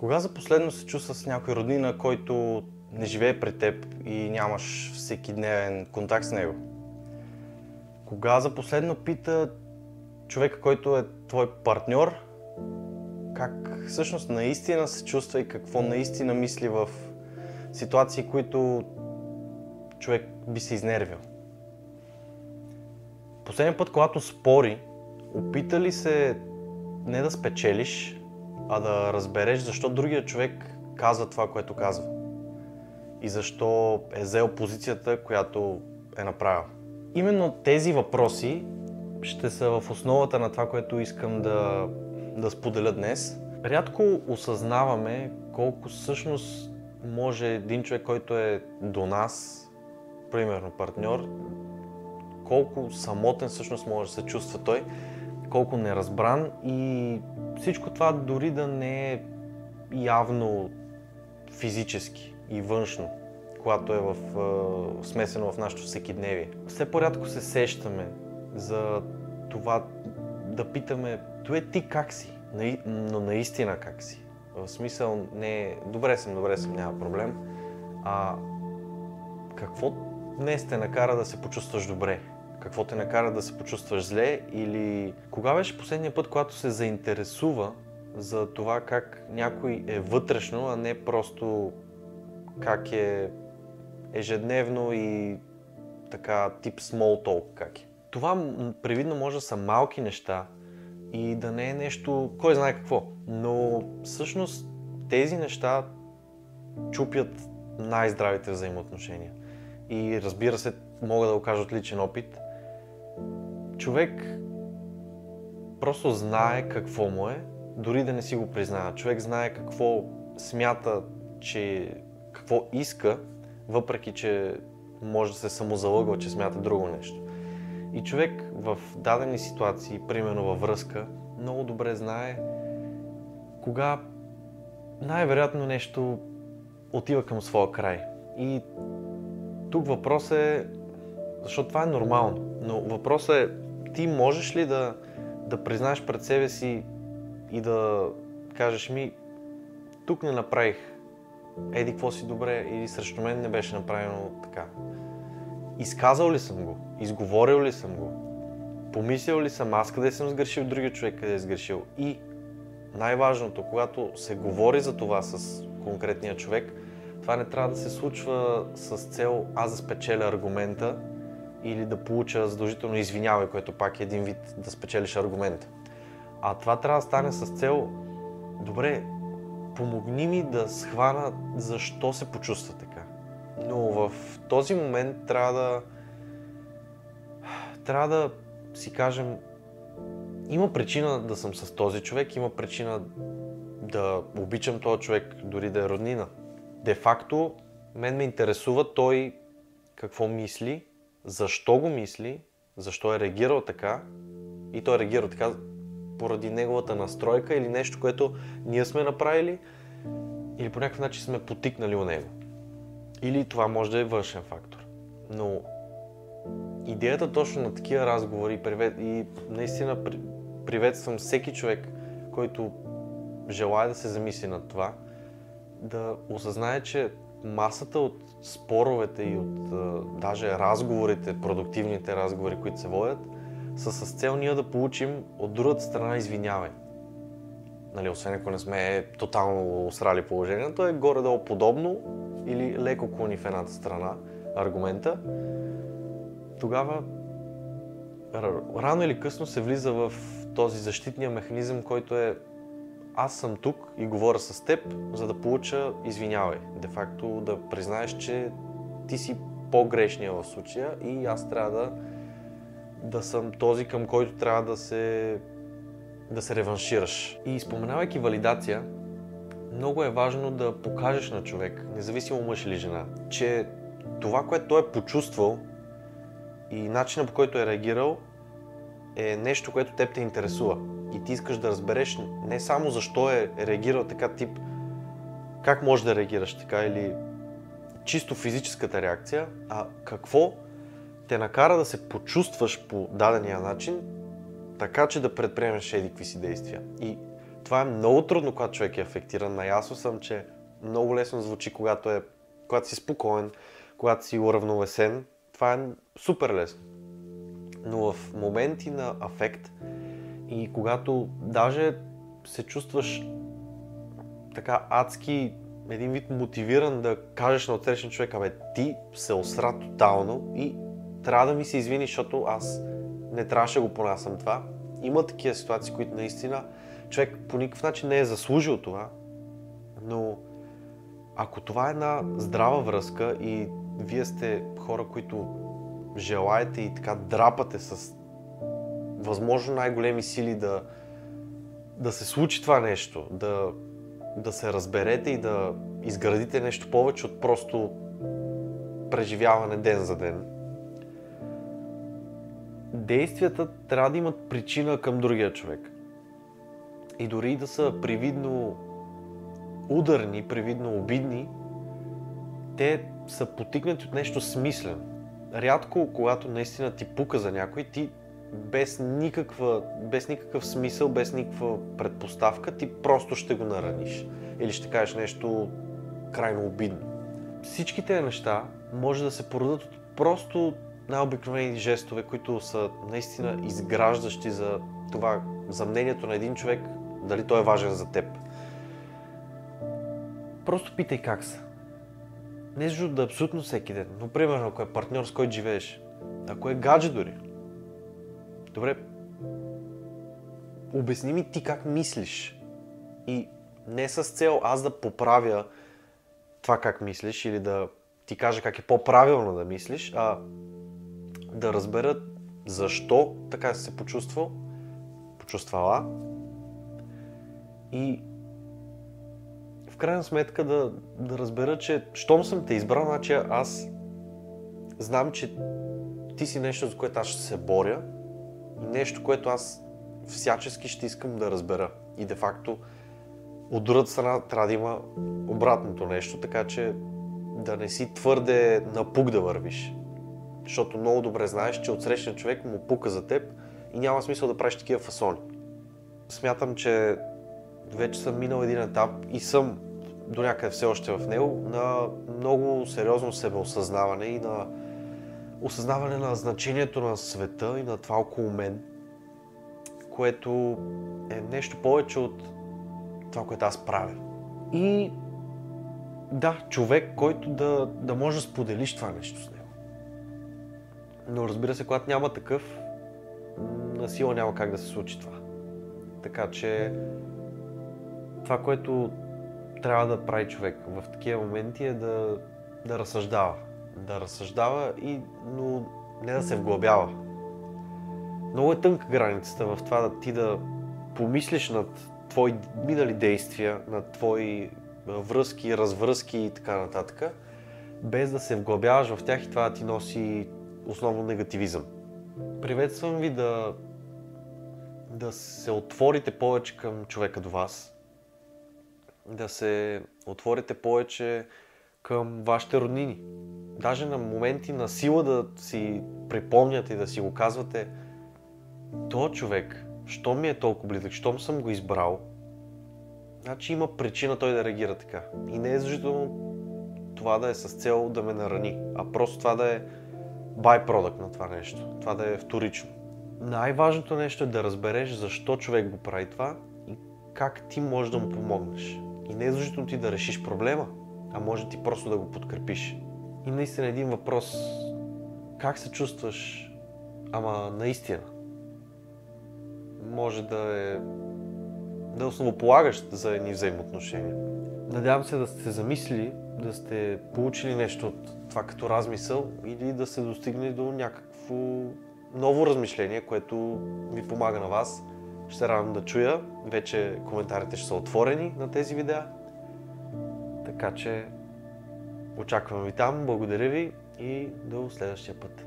Кога за последно се чувства с някой роднина, който не живее при теб и нямаш всекидневен контакт с него? Кога за последно пита човека, който е твой партньор, как всъщност наистина се чувства и какво наистина мисли в ситуации, които човек би се изнервил? Последния път, когато спори, опита ли се не да спечелиш, а да разбереш защо другия човек казва това, което казва и защо е взел позицията, която е направил? Именно тези въпроси ще са в основата на това, което искам да споделя днес. Рядко осъзнаваме колко всъщност може един човек, който е до нас, примерно партньор, колко самотен всъщност може да се чувства той, колко неразбран и всичко това дори да не е явно физически и външно, когато е смесено в нашето всекидневие. Все по-рядко се сещаме за това да питаме: ти как си? Но наистина как си? В смисъл не добре съм, няма проблем. А какво днес те накара да се почувстваш добре? Какво те накара да се почувстваш зле? Или кога беше последния път, когато се заинтересува за това как някой е вътрешно, а не просто как е ежедневно и така тип small talk как е? Това привидно може да са малки неща и да не е нещо кой знае какво, но всъщност тези неща чупят най-здравите взаимоотношения. И разбира се, мога да го кажа от личен опит, човек просто знае какво му е, дори да не си го признава. Човек знае какво смята, какво иска, въпреки че може да се самозалъгва, че смята друго нещо. И човек в дадени ситуации, примерно във връзка, много добре знае кога най-вероятно нещо отива към своя край. И тук въпрос е, защото това е нормално, но въпросът е: ти можеш ли да признаеш пред себе си и да кажеш: тук не направих еди какво си добре, или срещу мен не беше направено така. Изказал ли съм го? Изговорил ли съм го? Помислил ли съм аз къде съм сгрешил, другия човек къде е сгрешил? И най-важното, когато се говори за това с конкретния човек, това не трябва да се случва с цел аз да спечеля аргумента или да получа задължително извинявай, което пак е един вид да спечелиш аргумента. А това трябва да стане с цел: добре, помогни ми да схвана защо се почувства така. Но в този момент трябва да си кажем: има причина да съм с този човек, има причина да обичам този човек, дори да е роднина. Де-факто, мен ме интересува той какво мисли, защо го мисли, защо е реагирал така, и той е реагирал така поради неговата настройка или нещо, което ние сме направили, или по някакъв начин сме потикнали у него. Или това може да е външен фактор. Но идеята точно на такива разговори и наистина приветствам всеки човек, който желае да се замисли над това, да осъзнае, че масата от споровете и от даже разговорите, продуктивните разговори, които се водят, са с цел ние да получим от другата страна извинявай. Освен ако не сме тотално усрали положението, е горе-долу подобно или леко клони в едната страна аргумента. Тогава рано или късно се влиза в този защитния механизъм, който е: аз съм тук и говоря с теб, за да получа извинявай. Де-факто да признаеш, че ти си по-грешния в случая и аз трябва да съм този, към който трябва да се реваншираш. И споменавайки валидация, много е важно да покажеш на човек, независимо мъж или жена, че това, което той е почувствал и начинът, по който е реагирал, е нещо, което теб те интересува. И ти искаш да разбереш не само защо е реагирал така, тип как можеш да реагираш така или чисто физическата реакция, а какво те накара да се почувстваш по дадения начин, така че да предприемеш едикви си действия. И това е много трудно, когато човек е афектиран. Наясно съм, че много лесно звучи, когато си спокоен, когато си уравновесен. Това е супер лесно. Но в моменти на афект и когато даже се чувстваш така адски, един вид мотивиран да кажеш на отсрещен човек, ти се осра тотално и трябва да ми се извини, защото аз не трябваше да го понасям това. Има такива ситуации, които наистина човек по никакъв начин не е заслужил това, но ако това е една здрава връзка и вие сте хора, които желаете и така драпате с възможно най-големи сили да се случи това нещо, да се разберете и да изградите нещо повече от просто преживяване ден за ден. Действията трябва да имат причина към другия човек. И дори да са привидно ударни, привидно обидни, те са потикнати от нещо смислено. Рядко, когато наистина ти пука за някой, ти без никакъв смисъл, без никаква предпоставка, ти просто ще го нараниш. Или ще кажеш нещо крайно обидно. Всички тези неща може да се породят от просто най-обикновени жестове, които са наистина изграждащи за мнението на един човек, дали той е важен за теб. Просто питай как са. Не да абсолютно всеки ден, но примерно ако е партньор, с който живееш, ако е гадже дори. Добре, обясни ми ти как мислиш и не с цел аз да поправя това как мислиш или да ти кажа как е по-правилно да мислиш, а да разбера защо така си се почувствала и в крайна сметка да разбера, че щом съм те избрал, значи аз знам, че ти си нещо, за което аз ще се боря и нещо, което аз всячески ще искам да разбера. И де факто от другата страна трябва да има обратното нещо, така че да не си твърде напук да вървиш. Защото много добре знаеш, че отсрещен човек му пука за теб и няма смисъл да правиш такива фасони. Смятам, че вече съм минал един етап и съм до някъде все още в него на много сериозно себеосъзнаване и на осъзнаване на значението на света и на това около мен, което е нещо повече от това, което аз правя. И да, човек, който да може да споделиш това нещо с него. Но разбира се, когато няма такъв, насила няма как да се случи това. Така че това, което трябва да прави човек в такива моменти е да разсъждава. Да разсъждава, но не да се вглъбява. Много е тънка границата в това ти да помислиш над твои минали действия, над твои връзки, развръзки и така нататък, без да се вглъбяваш в тях и това да ти носи основно негативизъм. Приветствам ви да се отворите повече към човека до вас, да се отворите повече към вашите роднини. Даже на моменти на сила да си припомняте и да си го казвате: този човек, щом ми е толкова близък, щом съм го избрал, значи има причина той да реагира така. И не е задължително това да е с цел да ме нарани, а просто това да е байпродъкт на това нещо, това да е вторично. Най-важното нещо е да разбереш защо човек го прави това и как ти можеш да му помогнеш. И не е задължително ти да решиш проблема, а може ти просто да го подкрепиш. И наистина един въпрос: как се чувстваш, ама наистина? Може да е основополагащ за едни взаимоотношения. Надявам се да сте замислили, да сте получили нещо от това като размисъл или да се достигне до някакво ново размишление, което ви помага на вас. Ще се радвам да чуя. Вече коментарите ще са отворени на тези видеа. Така че очаквам ви там. Благодаря ви и до следващия път.